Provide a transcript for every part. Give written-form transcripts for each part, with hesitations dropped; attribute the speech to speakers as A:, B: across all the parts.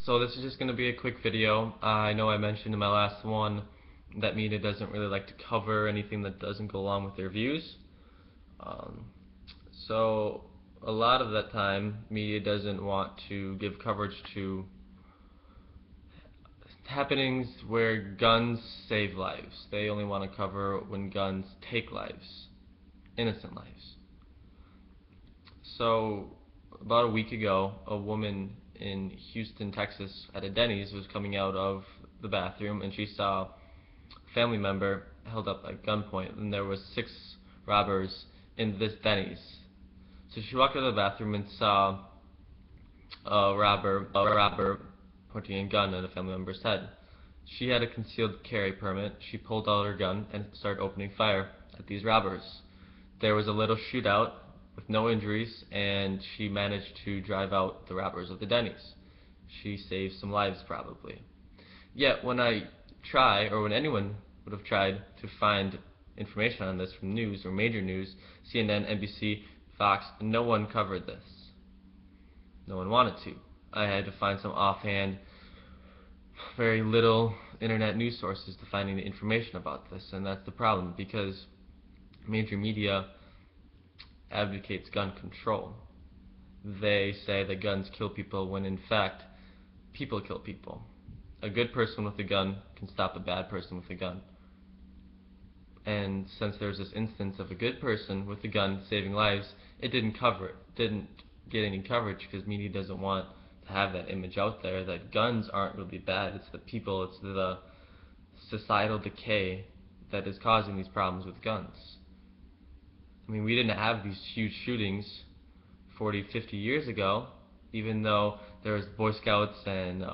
A: So this is just going to be a quick video. I know I mentioned in my last one that media doesn't really like to cover anything that doesn't go along with their views. Um, so a lot of that time, media doesn't want to give coverage to happenings where guns save lives. They only want to cover when guns take lives, innocent lives. So about a week ago, a woman in Houston, Texas, at a Denny's was coming out of the bathroom, and she saw a family member held up at gunpoint, and there was 6 robbers in this Denny's. So she walked out of the bathroom and saw a robber pointing a gun at a family member's head. She had a concealed carry permit. She pulled out her gun and started opening fire at these robbers. There was a little shootout with no injuries, and she managed to drive out the robbers of the Denny's. She saved some lives, probably. Yet when I try, or when anyone would have tried to find information on this from news or major news, CNN, NBC, Fox, no one covered this. No one wanted to. I had to find some offhand, very little internet news sources to find any information about this, and that's the problem, because major media advocates gun control. They say that guns kill people when in fact people kill people. A good person with a gun can stop a bad person with a gun. And since there's this instance of a good person with a gun saving lives, it didn't get any coverage because media doesn't want to have that image out there that guns aren't really bad. It's the people, it's the societal decay that is causing these problems with guns. I mean, we didn't have these huge shootings 40, 50 years ago, even though there was Boy Scouts and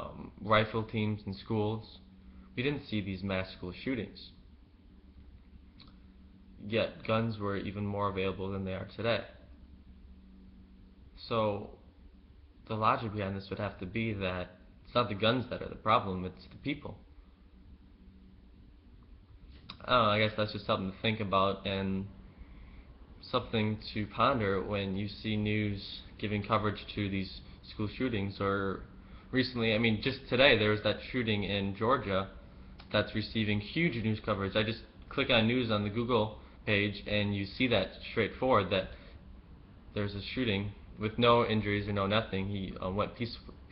A: rifle teams in schools. We didn't see these mass school shootings. Yet guns were even more available than they are today. So the logic behind this would have to be that it's not the guns that are the problem, it's the people. I don't know, I guess that's just something to think about and something to ponder when you see news giving coverage to these school shootings. Or recently, I mean, just today there was that shooting in Georgia that's receiving huge news coverage. I just click on news on the Google page and you see that straightforward, that there's a shooting with no injuries or no nothing. He went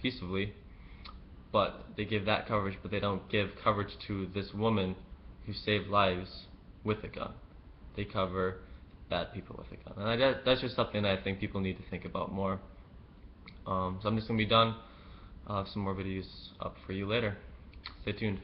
A: peaceably, but they give that coverage, but they don't give coverage to this woman who saved lives with a gun. They cover bad people with a gun, and that's just something that I think people need to think about more. So I'm just going to be done. I'll have some more videos up for you later. Stay tuned.